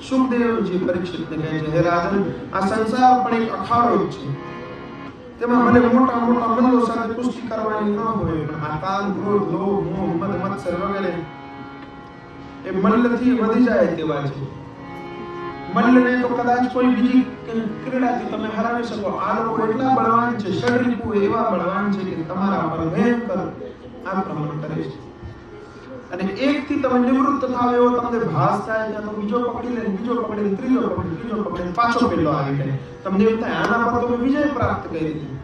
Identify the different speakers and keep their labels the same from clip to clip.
Speaker 1: સુખદેવજી પરીક્ષિતને કહે છે, હે રાજન, આ સંસાર પણ એક અખાડો જ છે. તેમાં ભલે મોટા મોટા મલ્લો સાથે કુસ્તી કરવાની ન હોય, પણ આ કામ, ક્રોધ, લોભ, મોહ, મદ, મત્સર વગેરે એ મલ્લથી વધી જાય તેવા છે. મલ્લને તો કદાચ કોઈ બીજી ક્રીડાથી તમે હરાવી શકો. આ લોકો એટલા બળવાન છે, ષડરીપુ એવા બળવાન છે કે તમારા પર ભયંકર આક્રમણ કરે છે. અને એકથી તમે નિવૃત્ત થાવ એવો તમને ભાસ થાય ત્યાં તો બીજો પકડી લે, બીજો પકડી લે, ત્રીજો પકડી પાછો પેલો આવી જાય. તમને એમ થાય આના પર તો વિજય પ્રાપ્ત કરી દીધી.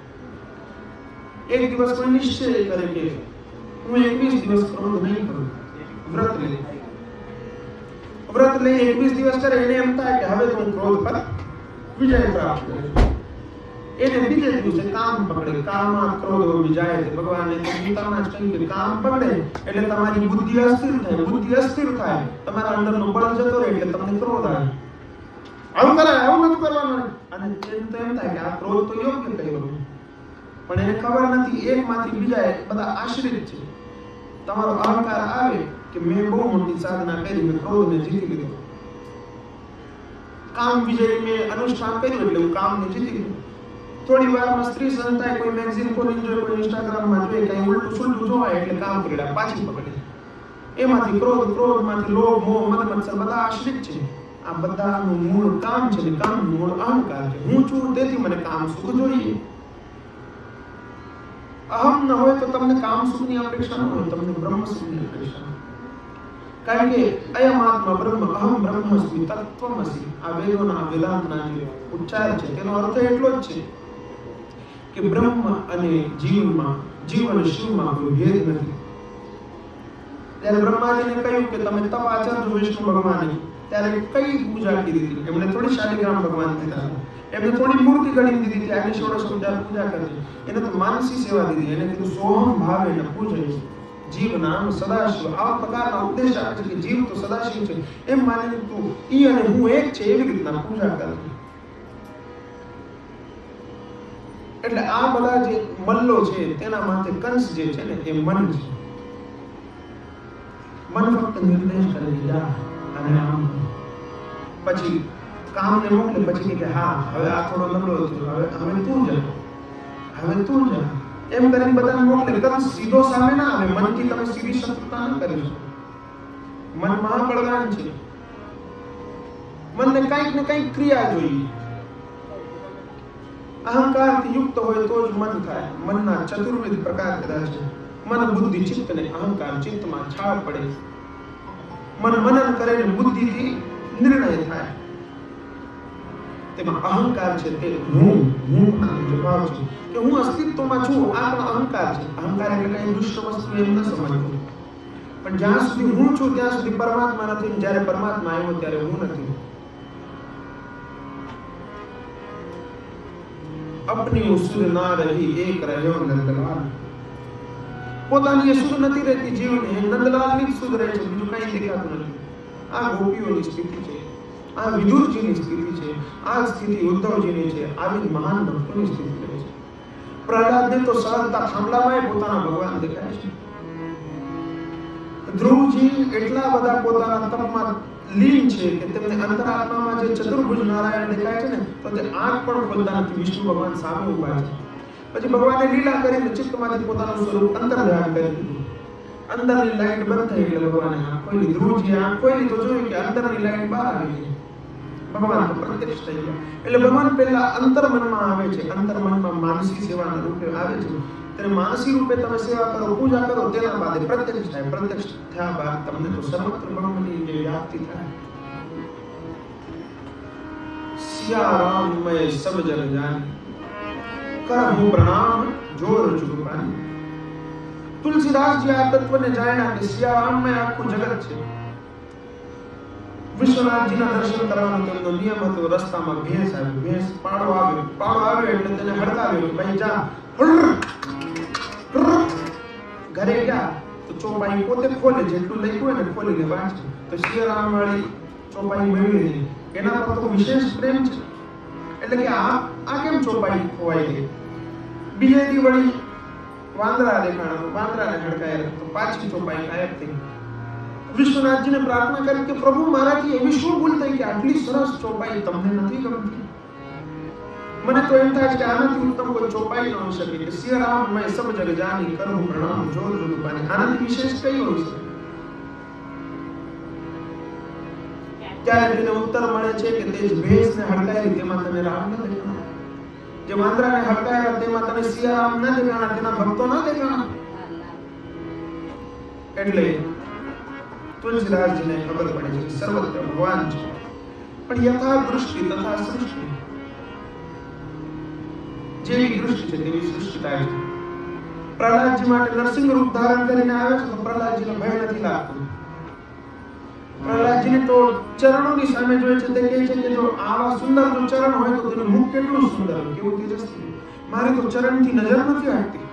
Speaker 1: એક દિવસ કોઈ નિશ્ચય કરે કે હું 21 દિવસ ક્રોધ નહીં કરું, વ્રત લે. વ્રત લે 21 દિવસ કરે, એને એમ થાય કે હવે તો હું ક્રોધ પર વિજય પ્રાપ્ત કરું. એને બીજે દિવસે કામ પકડે. કામમાં ક્રોધ વિજાય છે. ભગવાને તો ગીતામાં જ કહ્યું કે કામ પકડે એટલે તમારી બુદ્ધિ અસ્થિર થાય. બુદ્ધિ અસ્થિર થાય, તમારા અંદરનો બળ જતો રહે એટલે તમને ક્રોધ આવે. આવું કરે, આવું નથી કરવાનું. અને એમ તો એમ થાય કે આ ક્રોધ તો યોગ્ય કર્યો, પણ એને ખબર નથી એકમાંથી બીજા બધા આશ્રિત છે. તમારો અહંકાર આવે કે મેં બહુ મોટી સાધના કરી, મેં ક્રોધને જીતી લીધો. કામ વિજય મેં અનુષ્ઠાન કર્યું એટલે હું કામને જીતી લીધું. થોડી વારમાં સ્ત્રી સંતાય, કોઈ મેગઝીન ખોલીને જોઈએ, કોઈ ઇન્સ્ટાગ્રામમાં જોઈએ, કઈ ઉલટું સુલટું જોવાય એટલે કામ ક્રીડા પાછી પકડે. એમાંથી ક્રોધ, ક્રોધમાંથી લોભ, મોહ, મદ, મત્સર બધા આશ્રિત છે. આ બધાનું મૂળ કામ છે ને કામનું મૂળ અહંકાર છે. હું છું તેથી મને કામ સુખ જોઈએ. અહમ ન હોય તો તમને કામ સુખની અપેક્ષા ન હોય, તમને બ્રહ્મ સુખની અપેક્ષા. કારણ કે અયમ આત્મા બ્રહ્મ, અહમ બ્રહ્મસ્મિ તત્વમસી, આ વેદોના વેદાંતના જે ઉચ્ચાર છે તેનો અર્થ એટલો જ છે કે બ્રહ્મ અને જીવમાં, જીવ અને શિવમાં કોઈ ભેદ નથી. ત્યારે બ્રહ્માજીને કહ્યું કે તમે તપ આચરજો વિષ્ણુ ભગવાને, ત્યારે કઈ પૂજા કરી દીધી? એમણે થોડી શાલિગ્રામ ભગવાન દીધા, એમને થોડી મૂર્તિ ગણી દીધી, ત્યારે ષોડશ પૂજા કરી. એને તો માનસી સેવા દીધી. એને કીધું સોહમ ભાવે પૂજન જીવ નામ સદાશિવ. આવા પ્રકારના ઉપદેશ આપે છે કે જીવ તો સદાશિવ છે એમ માનીને તું ઈ અને હું એક છે એવી રીતના પૂજા કરજે. એટલે આ બધા જે મલ્લો છે તેના માટે કંસ જે છે ને એ મન છે. મન ફક્ત નિર્દેશ કરે કે જા અને આમ. પછી કામને મોકલે, પછી કે હા હવે આ થોડો નબળો થયો, હવે તું જા, હવે તું જા, એમ કરીને બધાને મોકલે. કંસ સીધો સામે ના આવે. મનથી તમે સીધી શત્રુતા ન કરી શકો. મન મહાબળવાન છે. મનને કંઈક ને કંઈક ક્રિયા જોઈએ. અહંકારથી યુક્ત હોય તો જ મન થાય. મનના ચતુર્વિધ પ્રકાર કદાચ છે. મન, બુદ્ધિ, ચિત્ત અને અહંકાર. ચિત્તમાં છાપ પડે, મન મનન કરે ને બુદ્ધિથી નિર્ણય થાય. તેમાં અહંકાર છે તે હું ભાવ છું કે હું અસ્તિત્વમાં છું. આ પણ અહંકાર છે. અહંકાર એટલે કઈ દુષ્ટ વસ્તુ એમ ન સમજવું. પણ જ્યાં સુધી હું છું ત્યાં સુધી પરમાત્મા નથી. જ્યારે પરમાત્મા આવ્યો ત્યારે હું નથી. अपनी सुध ना रही एक રહ્યો નંદલાલ. પોતાની સુધ નથી રહેતી જીવને, નંદલાલની સુધ રહે છે, બીજું કઈ દેખાતું નથી. આ ગોપીઓની સ્થિતિ છે, આ વિદુરજીની સ્થિતિ છે, આ સ્થિતિ ઉદ્ધવજીની છે. આવી મહાન ભક્તોની સ્થિતિ રહે છે. પ્રહલાદને તો સહજતા થાંભલામાં પોતાના ભગવાન દેખાય છે. ધ્રુવજી એટલા બધા પોતાના તપમાં લીન છે કે તેમને અંતરાત્મામાં જે ચતુર્ભુજ નારાયણ દેખાય છે ને, તો તે આંખ પણ ખોલતા નથી. વિષ્ણુ ભગવાન સામે ઉભા છે. પછી ભગવાને લીલા કરીને ચિત્તમાંથી પોતાનું સ્વરૂપ અંતર ધ્યાન કરી દીધું. અંદરની લાઈટ બંધ થઈ એટલે ભગવાને આંખ ખોલી. ધ્રુવજી આંખ ખોલી તો જોયું કે અંદરની લાઈટ બહાર આવી ગઈ. ભગવાન તો પ્રત્યક્ષ થઈ ગયા. એટલે ભગવાન પહેલા અંતર્મનમાં આવે છે. અંતર્મનમાં માનસી સેવાના રૂપે આવે છે. ત્યારે માનસી રૂપે તમે સેવા કરો, પૂજા કરો, તેના બાદ પ્રત્યક્ષ થાય. પ્રત્યક્ષ થયા બાદ તમને તો સર્વત્ર બ્રહ્મની જે વ્યાપ્તિ થાય. સિયારામ મેં સબ જગ જાન, કરહું પ્રણામ જોર ચુપાની. તુલસીદાસજી આ તત્વને જાણ્યા કે સિયારામ મેં આખું જગત છે. વિશ્વનાથજીના દર્શન કરવાનો તેમનો નિયમ હતો. રસ્તામાં ભેંસ આવ્યો, ભેંસ પાડો આવ્યો એટલે તેને હડકાવ્યો, ભાઈ જા. ઘરે ગયા તો ચોપાઈ પોતે ખોલે, જેટલું લખ્યું હોય ને ખોલીને વાંચે. તો સિયારામ વાળી ચોપાઈ મેળવી નહીં. એના પર તો વિશેષ પ્રેમ છે. એટલે કે આ કેમ ચોપાઈ ખોવાઈ ગઈ. બીજે દી વળી વાંદરા દેખાણો, વાંદરાને હડકાયા તો પાછી ચોપાઈ ગાયબ થઈ. વિશ્વનાથજીને પ્રાર્થના કરી કે પ્રભુ મારાથી એવી શું ભૂલ થઈ કે આટલી સરસ ચોપાઈ તમને નથી ગમતી? મને તો એમ થાય છે કે આનાથી ઉત્તમ કોઈ ચોપાઈ ન હોઈ શકે કે સિયા રામ મેં સબ જગ જાની કરું પ્રણામ જોર જોર પાની. આનાથી વિશેષ કઈ હોઈ શકે? ત્યારે તેને ઉત્તર મળે છે કે તે ભેંસને હડકાઈ તેમાં તમે રામ ન દેખાણા, જે વાંદરાને હડકાયા તેમાં તમે સિયા રામ ન દેખાણા, તેના ભક્તો ન દેખાણા. એટલે તુલસીદાસજીને ખબર પડે છે કે સર્વત્ર ભગવાન છે, પણ યથા દૃષ્ટિ તથા સૃષ્ટિ. જેવી દૃષ્ટિ છે તેવી સૃષ્ટિ થાય છે. પ્રહલાદજી માટે નરસિંહ રૂપ ધારણ કરીને આવે છે તો પ્રહલાદજીને ભય નથી લાગતો. પ્રહલાદજીને તો ચરણોની સામે જોઈએ છે, તે કહે છે કે જો આવા સુંદર જો ચરણ હોય તો તેનું મુખ કેટલું સુંદર, કેવું તેજસ્વી. મારી તો ચરણથી નજર નથી હટતી.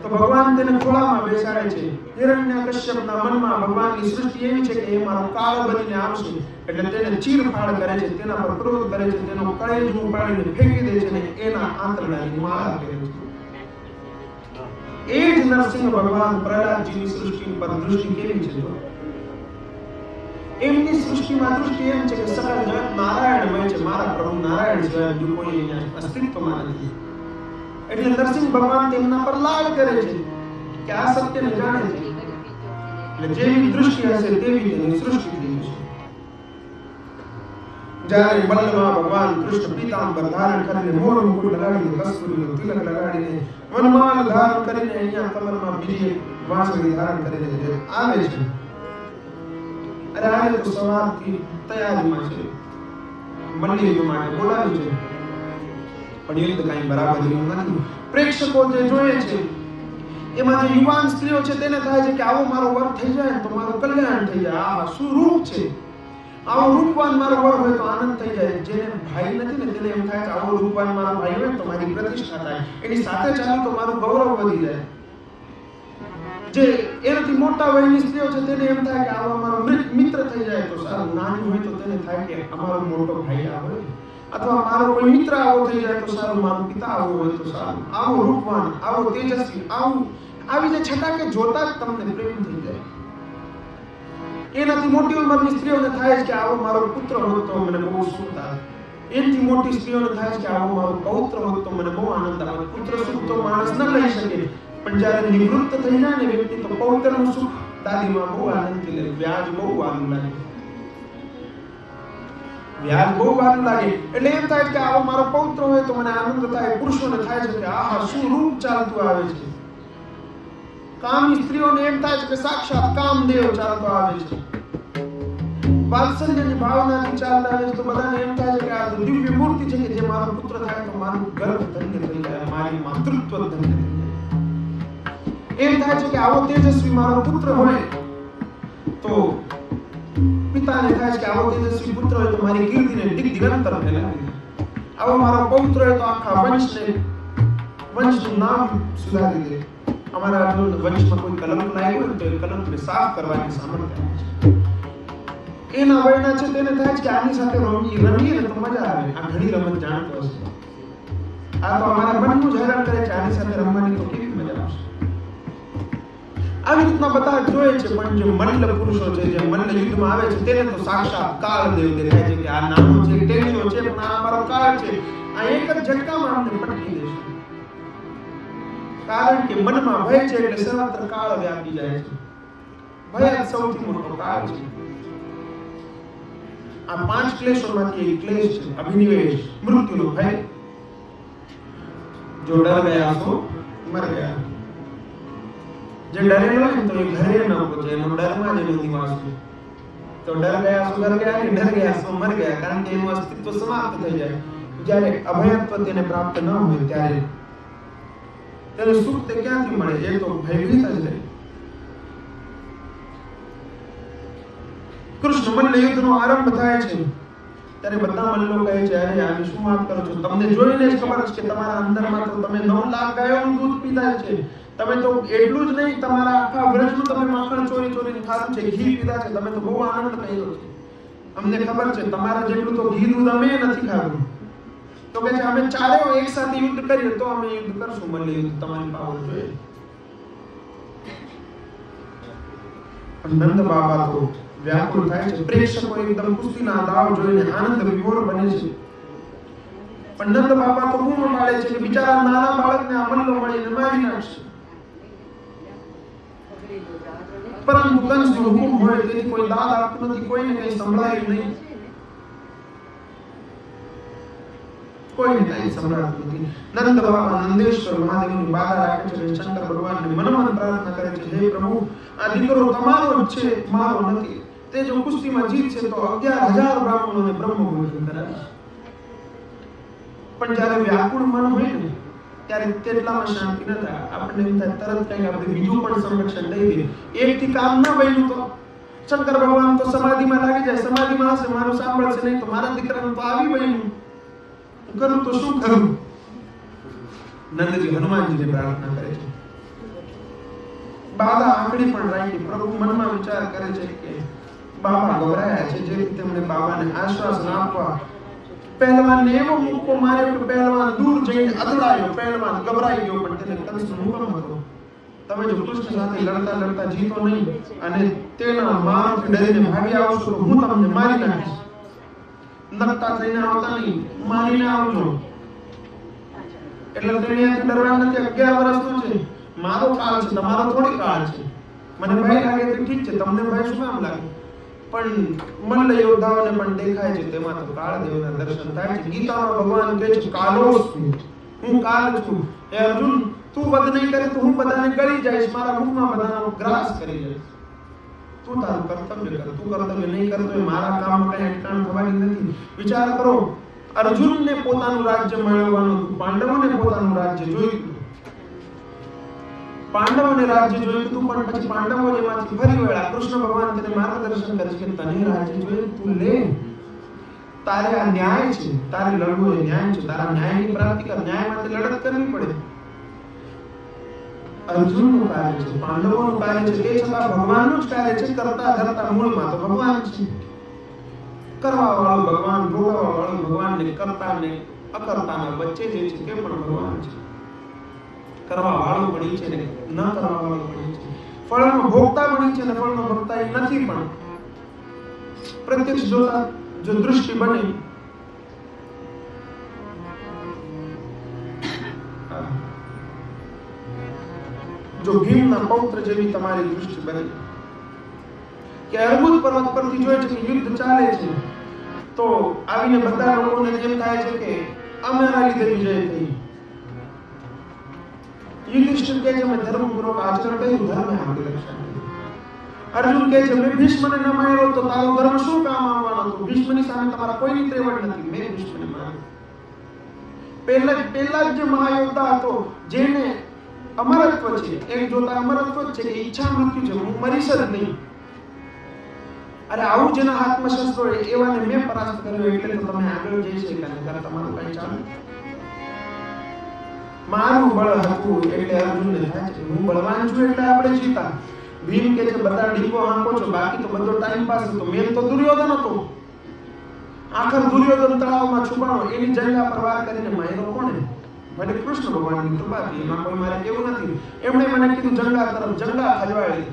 Speaker 1: તો ભગવાન તેને ખોળામાં બેસાડે છે. હિરણ્યકશ્યપના મનમાં ભગવાનની સૃષ્ટિ એવી છે કે એ મારો કાળ બનીને આવશે એટલે તેને ચીરફાડ કરે છે, તેના પર ક્રોધ કરે છે, તેનો કળેજ ઉપાડીને ફેંકી દે છે અને એના આંતરડાની માળા કરે છે. એ જ નરસિંહ ભગવાન પ્રહલાદજીની સૃષ્ટિ પર દૃષ્ટિ કેવી છે? એમની સૃષ્ટિમાં દૃષ્ટિ એમ છે કે સકળ જગત નારાયણમય છે, મારા પ્રભુ નારાયણ સિવાય બીજું કોઈ અહીંયા અસ્તિત્વમાં નથી. એટલે નરસિંહ ભગવાન તેમના પર લાડ કરે છે કે આ સત્યને જાણે છે. એટલે જેવી દૃષ્ટિ હશે તેવી તેની સૃષ્ટિ થઈ છે. જ્યારે બલ્લભા ભગવાન કૃષ્ણ પીતાંબર ધારણ કરીને મોર મુકુટ લગાડીને કસ્તુરીનો તિલક લગાડીને વનમાલ ધારણ કરીને અહીંયા કમરમાં બીજી વાંસળી ધારણ કરીને આવે છે. અરે આ તો સવારથી તૈયારીમાં છે, મંદિર માટે બોલાવ્યું છે, પણ યુદ્ધ કાંઈ બરાબર નથી. પ્રેક્ષકો જે જોઈએ છે એમાં જે યુવાન સ્ત્રીઓ છે તેને થાય છે કે આવો મારો વર થઈ જાય તો મારું કલ્યાણ થઈ જાય. આ શું રૂપ છે! આવો રૂપવાન મારો વર હોય તો આનંદ થઈ જાય. જેને ભાઈ નથી ને તેને એમ થાય કે આવો રૂપવાન મારો ભાઈ હોય તો મારી પ્રતિષ્ઠા થાય, એની સાથે ચાલુ તો મારું ગૌરવ વધી જાય. જે એનાથી મોટા વયની સ્ત્રીઓ છે તેને એમ થાય કે આવો અમારો મિત્ર થઈ જાય તો સારું. નાની હોય તો તેને થાય કે અમારો મોટો ભાઈ આવો હોય, અથવા મારો કોઈ મિત્ર આવો થઈ જાય તો સારું, મારો પિતા આવો હોય તો સારું. આવો રૂપવાન, આવો તેજસ્વી, આવી જે છટાકે જોતા જ તમને પ્રેમ થઈ જાય. એનાથી મોટી ઉંમરની સ્ત્રીઓને થાય છે કે આવો મારો પુત્ર હોત તો મને બહુ સુખ થાય. એનાથી મોટી સ્ત્રીઓને થાય છે કે આવો મારો પૌત્ર હોત તો મને બહુ આનંદ આવે. પુત્ર સુખ તો માણસ ન લઈ શકે, પણ જ્યારે નિવૃત્ત થઈ જાય ને વ્યક્તિ તો પૌત્રનું સુખ દાદીમાં બહુ આનંદથી લે. વ્યાજ બહુ આનંદ લાગે, વ્યાજ બહુ આનંદ લાગે. એટલે એમ થાય કે આવો મારો પૌત્ર હોય તો મને આનંદ થાય. પુરુષોને થાય છે કે આહા શું રૂપ ચાલતું આવે છે. કામી સ્ત્રીઓને એમ થાય છે કે સાક્ષાત કામદેવ ચાલતો આવે છે. વાત્સલ્યની ભાવનાથી ચાલતા આવે છે તો બધાને એમ થાય છે કે આ દિવ્ય મૂર્તિ છે કે જે મારો પુત્ર થાય તો મારું ગર્ભ ધન્ય થઈ જાય, મારી માતૃત્વ ધન્ય થઈ જાય. એમ થાય છે કે આવો તેજસ્વી મારો પુત્ર હોય તો પિતાને થાય છે કે આવો તેજસ્વી પુત્ર હોય તો મારી કીર્તિને દિગંતર ફેલાવી દે. આવો મારો પૌત્ર હોય તો આખા વંશનું નામ સુધારી દે. અમારા વંશમાં કોઈ કલંક લાગ્યો હોય તો એ કલંકને સાફ કરવાની સામર્થ્ય છે. એના વયના છે તેને થાય છે કે આની સાથે રમીએ ને તો મજા આવે. આ ઘણી રમત જાણતો હશે, આ તો અમારા મનનું જ હેરાન કરે છે, આની સાથે રમવાની તો કેવી મજા આવશે. આવી રીતના બધા જોઈએ છે, પણ જે મલ્લ પુરુષો છે, જે મલ્લ યુદ્ધમાં આવે છે તેને તો સાક્ષાત કાળદેવ દેખાય છે કે આ નાનો છે, ટેણીઓ છે, પણ આ અમારો કાળ છે. આ એક જ ઝટકામાં અમને પટકી દેશે. કારણ કે મનમાં ભય છે એટલે સર્વત્ર કાળ વ્યાપી જાય છે. ભય જ સૌથી મોટો કાળ છે. આ 5 ક્લેશોમાંથી એક ક્લેશ છે અભિનિવેશ, મૃત્યુનો ભય. જો ડર ગયા તો મર ગયા. જે ડરેલો હોય તો એ ઘરે ન પહોંચે, એનો ડરમાં જ એનો નિવાસ છે. તો ડર ગયા સો ડર ગયા, ડર ગયા સો મર ગયા. કારણ કે એનું અસ્તિત્વ સમાપ્ત થઈ જાય. જ્યારે અભયત્વ તેને પ્રાપ્ત ન હોય ત્યારે તેને સુખ તે ક્યાંથી મળે? એ તો ભયભીત જ રહે. કૃષ્ણ મલ્લ યુદ્ધનો આરંભ થાય છે ત્યારે બધા મલ્લો કહે છે અરે આને શું વાત કરો છો? તમને જોઈને જ ખબર છે કે તમારા અંદરમાં તો તમે 9 લાખ ગાયોનું દૂધ પીધા છે. તમે તો એટલું જ નહીં, તમારા આખા વ્રજનું તમે માખણ ચોરીને ખાધું છે, ઘી પીધા છે. તમે તો બહુ આનંદ કર્યો છે. અમને ખબર છે તમારા જેટલું તો ઘી દૂધ અમે નથી ખાધું. તો કે છે અમે ચારેય એક સાથે યુદ્ધ કરીએ તો અમે યુદ્ધ કરશું. મલ્લ યુદ્ધ તમારી પાવર જોઈએ. પણ નંદ બાબા તો વ્યાકુળ થાય છે. પ્રેક્ષકો એકદમ કુસ્તીના દાવ જોઈને આનંદ વિભોર બને છે. પણ નંદ બાપા તો બૂમો પાડે છે કે બિચારા નાના બાળકને આ મલ્લો મળીને મારી નાખશે. પરંતુ કંસનો હુકમ હોય તેથી કોઈ દાદ આપતું નથી, કોઈને કંઈ સંભળાયું નહીં, કોઈને કંઈ સંભળાતું નથી. નંદ બાપા નંદેશ્વર મહાદેવની બાધા રાખે છે, શંકર ભગવાનને મનોમન પ્રાર્થના કરે છે, હે પ્રભુ, આ દીકરો તમારો જ છે, મારો નથી. તે જો કુસ્તીમાં જીતશે તો 11,000 બ્રાહ્મણોને બ્રહ્મભોજન કરાવીશ. પણ જ્યારે વ્યાકુળ મન હોય ને ત્યારે તેટલામાં શાંતિ ન થાય. આપણને એમ થાય તરત કંઈક આપણે બીજું પણ સંરક્ષણ દઈ દઈએ. એકથી કામ ન બન્યું તો શંકર ભગવાન તો સમાધિમાં લાગી જાય, સમાધિમાં હશે, મારું સાંભળશે નહીં તો મારા દીકરાનું તો આવી બન્યું, કરું તો શું કરું? નંદજી હનુમાનજીને પ્રાર્થના કરે છે, બાધા આંગળી પણ રાખી. પ્રભુ મનમાં વિચાર કરે છે કે બાબા ગભરાયા છે, જેથી તેમણે બાબાને આશ્વાસન આપવા પહેલવાનને એવો મુક્કો માર્યો કે પહેલવાન દૂર જઈને અથડાયો. પહેલવાન ગભરાઈ ગયો, પણ તેને કંસનો હુકમ હતો, તમે જો કૃષ્ણ સાથે લડતા લડતા જીતો નહીં અને તેના મારથી ડરીને ભાગી આવશો તો હું તમને મારી નાખીશ. નકટા થઈને આવતા નહીં, મારીને આવજો. એટલે તેણે ડરવા નથી. 11 વર્ષનો છે, મારો કાળ છે, તમારો થોડી કાળ છે. મને ભય લાગે તો ઠીક છે, તમને ભય શું કામ લાગે? પણ મલ્લ યોદ્ધાઓને પણ દેખાય છે તેમાં તો કાળદેવના દર્શન થાય છે. ગીતામાં ભગવાન કહે છે કાલોસ્મિ, હું કાળ છું. હે અર્જુન, તું વધ નહીં કરે તો હું બધાને ગળી જઈશ, મારા મુખમાં બધાનો ગ્રાસ કરી જઈશ. તું તારું કર્તવ્ય કર, તું કર્તવ્ય નહીં કરતો એ મારા કામમાં કઈ અટકાણ થવાની નથી. વિચાર કરો, અર્જુનને પોતાનું રાજ્ય મેળવવાનું, પાંડવોને પોતાનું રાજ્ય જોઈતું, પાંડવોને રાજ્ય જોઈતું, પણ પછી પાંડવો એમાંથી ફરી વળ્યા. કૃષ્ણ ભગવાન તેને માર્ગદર્શન કરે છે કે તને રાજ્ય જોઈએ, તું લે, તારે આ ન્યાય છે, તારે લડવું એ ન્યાય છે, તારા ન્યાયની પ્રાપ્તિ કર, ન્યાય માટે લડત કરવી પડે. અર્જુનનું કાર્ય છે, પાંડવોનું કાર્ય છે, તે છતાં ભગવાનનું જ કાર્ય છે. કરતા ધરતા મૂળમાં તો ભગવાન છે. કરવા વાળો ભગવાન, ભોગવવા વાળો ભગવાન, ને કરતા ને અકર્તાના વચ્ચે જે છે તે પણ ભગવાન છે. કરવા વાળો પણ છે ને ન કરવા વાળો પણ છે. ફળનો ભોગતા પણ છે ને ફળનો ભોગતા નથી. પણ પ્રત્યક્ષ જોતા જો દૃષ્ટિ બને, જો ભીમના પૌત્ર જેવી તમારી દૃષ્ટિ બને કે અર્બુદ પર્વત પરથી જોયે છે કે યુદ્ધ ચાલે છે, તો આવીને બધા લોકોને એમ થાય છે કે અમારા લીધે વિજય થઈ. યુધિષ્ઠિર કહે છે મેં ધર્મપૂર્વક આચરણ કર્યું, ધર્મે આપણી રક્ષા કરી. અર્જુન કહે છે મેં ભીષ્મને ન માર્યો તો તારો ધર્મ શું કામ આવવાનો હતો? ભીષ્મની સામે તમારા કોઈની ત્રેવડ નથી, મેં ભીષ્મને માર્યો. પહેલા જ જે મહાયોદ્ધા હતો, જેને અમરત્વ છે, એક જોતા અમરત્વ જ છે કે ઈચ્છા મૃત્યુ છે, હું મરીશ જ નહીં. અરે આવું જેના હાથમાં શસ્ત્રો હોય એવાને મેં પરાસ્ત કર્યો, એટલે તો તમે આગળ જઈ શક્યા, તમારું કઈ ચાલે. મારું બળ હતું એટલે અર્જુનને થાય છે હું બળવાન છું એટલે આપણે જીતા. ભીમ કે છે બધા ડીપો આંકો છો, બાકી તો બધો ટાઈમ પાસ હતો. મેન તો દુર્યોધન હતો. આખર દુર્યોધન તળાવમાં છુપાણો, એની જંગા પર વાર કરીને માર્યો કોણે? ભલે કૃષ્ણ ભગવાનની કૃપાથી, એમાં કોઈ મારે કેવું નથી. એમણે મને કીધું જંગા તરફ, જંગા ખજવાળી.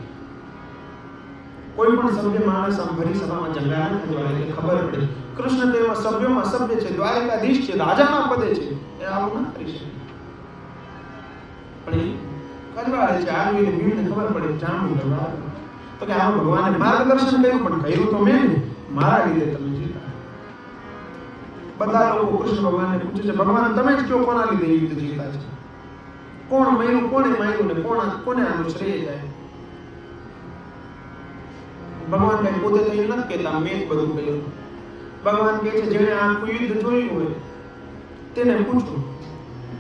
Speaker 1: કોઈ પણ સભ્ય માણસ આમ ભરી સભામાં જંગા ન ખજવાળે એટલે ખબર પડે કૃષ્ણ તો એવા સભ્યોમાં સભ્ય છે, દ્વારકાધીશ છે, રાજાના પદે છે, એ આવું ના કરી શકે. પણ ખજવાળે છે, આ જોઈને ભીમને ખબર પડે જાણવું દરબાર તો કે આ ભગવાને માર્ગદર્શન કર્યું, પણ કર્યું તો મેં ને, મારા લીધે તમે જીતા. બધા લોકો કૃષ્ણ ભગવાનને પૂછે છે ભગવાન તમે જ કયો કોના લીધે યુદ્ધ જીતા છે? કોણ માર્યું, કોને માર્યું ને કોને આનું શ્રેય જાય? ભગવાન કઈ પોતે તો એ નથી કહેતા મેં જ બધું કર્યું. ભગવાન કહે છે જેણે આખું યુદ્ધ જોયું હોય તેને પૂછો.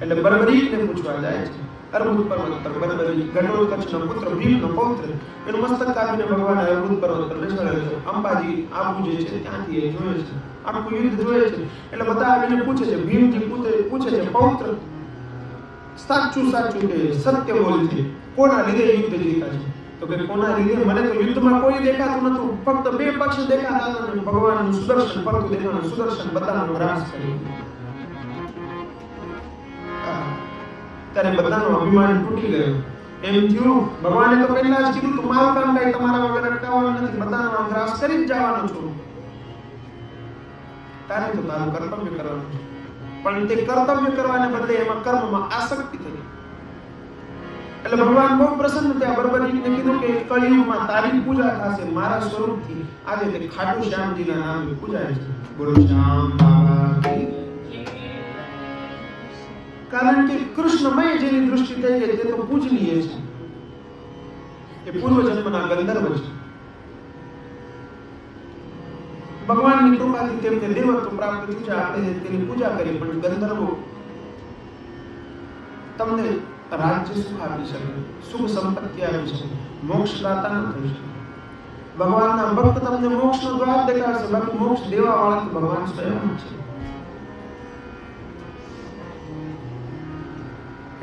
Speaker 1: એટલે બર્બરીકને પૂછવા જાય છે. અર્બુદ પર્વત પર બર્બરી ઘટોત્કચનો પુત્ર ભીમનો પૌત્ર, એનું મસ્તક કાપીને ભગવાને અર્બુદ પર્વત પર બેસાડ્યો છે. અંબાજી આબુ જે છે ત્યાંથી એ જોયે છે, આખું યુદ્ધ જોયે છે. એટલે બધા આવીને પૂછે છે, ભીમજી પૂછે છે પૌત્ર સાચું સાચું કે સત્ય બોલ છે, કોના લીધે યુદ્ધ જીતા છે? તો કે કોના લીધે? મને તો યુદ્ધમાં કોઈ દેખાતું નતું, ફક્ત બે પક્ષ દેખાતા હતા અને ભગવાનનું સુદર્શન ફરતું દેખાણું. સુદર્શન બધાનો ગ્રાસ કર્યો. ત્યારે બધાનો અભિમાન તૂટી ગયો. એમ થયું ભગવાને તો પહેલા જ કીધું તું મારું કામ કઈ તમારા વગર અટકાવવાનું નથી, બધાનો ગ્રાસ કરી જ જવાનો છું, તારે તો તારું કર્તવ્ય કરવાનું છે. પણ તે કર્તવ્ય કરવાને બદલે એમાં કર્મમાં આસક્તિ થઈ. એટલે ભગવાન બહુ પ્રસન્ન થયા. બરબરીકને કીધું કે કળિયુગમાં તારી પૂજા થશે મારા સ્વરૂપથી. આજે તે ખાટુ શ્યામજીના નામે પૂજાય છે. બોલો શ્યામ બાબા કી. કારણ કે કૃષ્ણમય જેની દૃષ્ટિ થઈ ગઈ તે તો પૂજનીય છે. એ પૂર્વજન્મના ગંધર્વ છે. ભગવાનની કૃપાથી તેમને દેવત્વ પ્રાપ્ત થયું છે. આપણે તેની પૂજા કરી, પણ ગંધર્વો તમને રાજ્ય સુખ આપી શકે, સુખ સંપત્તિ આપી શકે, મોક્ષદાતા ન થઈ શકે. ભગવાનના ભક્ત તમને મોક્ષનો દ્વાર દેખાડશે, બાકી મોક્ષ દેવા વાળા તો ભગવાન સ્વયં છે.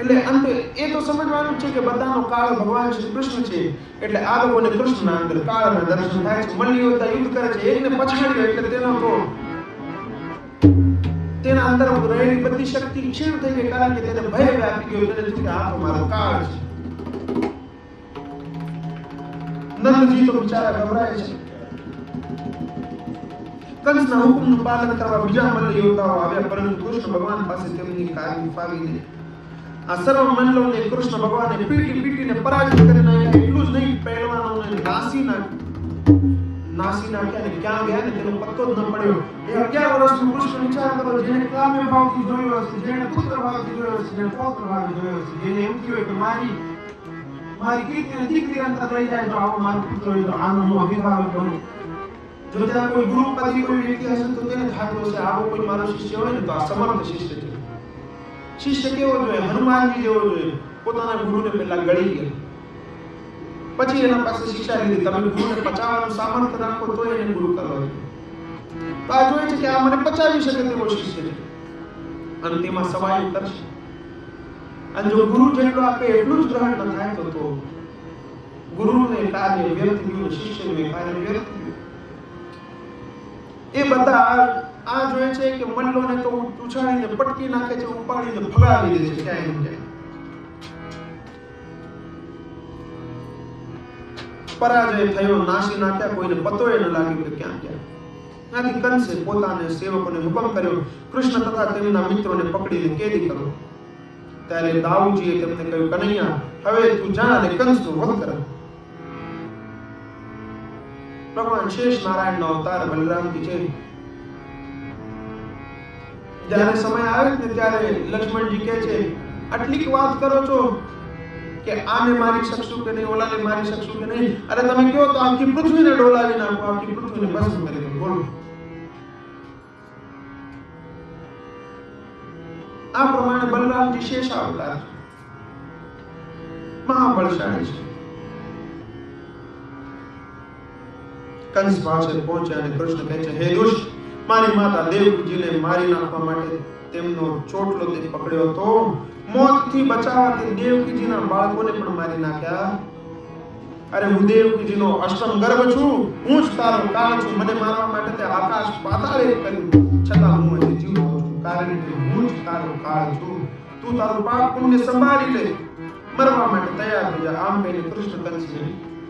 Speaker 1: એટલે અંતે એ તો સમજવાનું છે કે બધાનો કાળ ભગવાન શ્રી કૃષ્ણ છે. એટલે આ લોકોને કૃષ્ણના અંદર કાળના દર્શન થાય છે. મલ્લ યોદ્ધા યુદ્ધ કરે છે, એકને પછાડ્યો એટલે તેનો તો તેના અંદર રહેલી બધી શક્તિ ક્ષીણ થઈ ગઈ, કારણ કે તેને ભય વ્યાપી ગયો. તેને થયું કે આ તો મારો કાળ છે. નંદજી તો બિચારા ગભરાય છે. કંસના હુકમનું પાલન કરવા બીજા મલ્લ યોદ્ધાઓ આવ્યા, પરંતુ કૃષ્ણ ભગવાન પાસે તેમની કાર્ય ફાવી નહીં. આ સર્વ મલ્લોને કૃષ્ણ ભગવાને પીટીને પરાજિત કરી નાખ્યા. એટલું જ નહીં, પહેલવાનોને નાસી નાખ્યા ને ક્યાં ગયા ને તેનો પત્તો જ ન પડ્યો. એ 11 વર્ષનું કૃષ્ણ વિચાર કરો, જેને કામ્ય ભાવથી જોયો હશે, જેને પુત્ર ભાવથી જોયો હશે, જેને પૌત્ર ભાવથી જોયો હશે, જેને એમ થયું કે મારી કીર્તિને દીકરી અંતર રહી જાય તો આવો મારો પુત્ર હોય તો આનો હું અભિભાવક બનું. જો ત્યાં કોઈ ગુરુપતિ કોઈ વ્યક્તિ હશે તો તેને થાતું હશે આવો કોઈ મારો શિષ્ય હોય ને તો આ સમર્થ શિષ્ય છે. શિષ્ય કેવો જોઈએ? હનુમાનજી જેવો જોઈએ. પોતાના ગુરુને પહેલા ગળી ગયા, પછી એના પાસે શિક્ષા લીધી. તમે ગુરુને પચાવવાનું સામર્થ્ય રાખો તો એને ગુરુ કરવા જોઈએ. તો આ જોઈએ છે કે આ મને પચાવી શકે તેવો શિષ્ય છે, અને તેમાં સવાયું કરશે. અને જો ગુરુ જેટલો આપે એટલું જ ગ્રહણ ન થાય તો ગુરુને કાર્ય વ્યર્થ ગયું, શિષ્યને કાર્ય વ્યર્થ ગયું. એ બધા આ જોઈએ છે કે મલ્લોને તો ઉછાળીને પટકી નાખે છે, ઉપાડીને ભગાવી દે છે ક્યાંય ને ક્યાંય. પરાજય થયો, નાસી નાખ્યા, કોઈને પતોય ન લાગ્યું કે ક્યાં ગયા. ત્યાંથી કંસે પોતાને સેવકોને હુકમ કર્યો, કૃષ્ણ તથા તેમના મિત્રોને પકડીને કેદી કરો. ત્યારે દાઉજીએ તેમને કહ્યું, કનૈયા હવે તું જા અને કંસનો વધ કર. ભગવાન શેષ નારાયણનો અવતાર બલરામજી છે. જ્યારે સમય આવે ને ત્યારે લક્ષ્મણજી કહે છે, આટલીક વાત કરો છો કે આને મારી શકશું કે નહીં, ઓલાને મારી શકશું કે નહીં. અરે તમે કહો તો આખી પૃથ્વીને ડોલાવી નાખો, આખી પૃથ્વીને ભસ્મ કરી દો. બોલો. આ પ્રમાણે બલરામજી શેષ અવતાર છે, મહાબળશાળી છે. કંસ પાસે પહોંચ્યા અને કૃષ્ણ કહે છે, હે દુષ્ટ, મારી માતા દેવકીજીને મારી નાખવા માટે તેમનો ચોટલો તે પકડ્યો હતો. મોતથી બચાવવા તે દેવકીજીના બાળકોને પણ મારી નાખ્યા. અરે હું દેવકીજીનો અષ્ટમ ગર્ભ છું, હું જ તારો કાળ છું. મને મારવા માટે તે આકાશ પાતાળે કર્યું, છતાં હું હજી જીવતો છું, કારણ કે હું જ તારો કાળ છું. તું તારું પાપ પુણ્ય સંભાળી લે, મરવા માટે તૈયાર થઈ જા. આમ કહીને કૃષ્ણ કંસને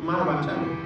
Speaker 1: મારવા ચાલ્યો.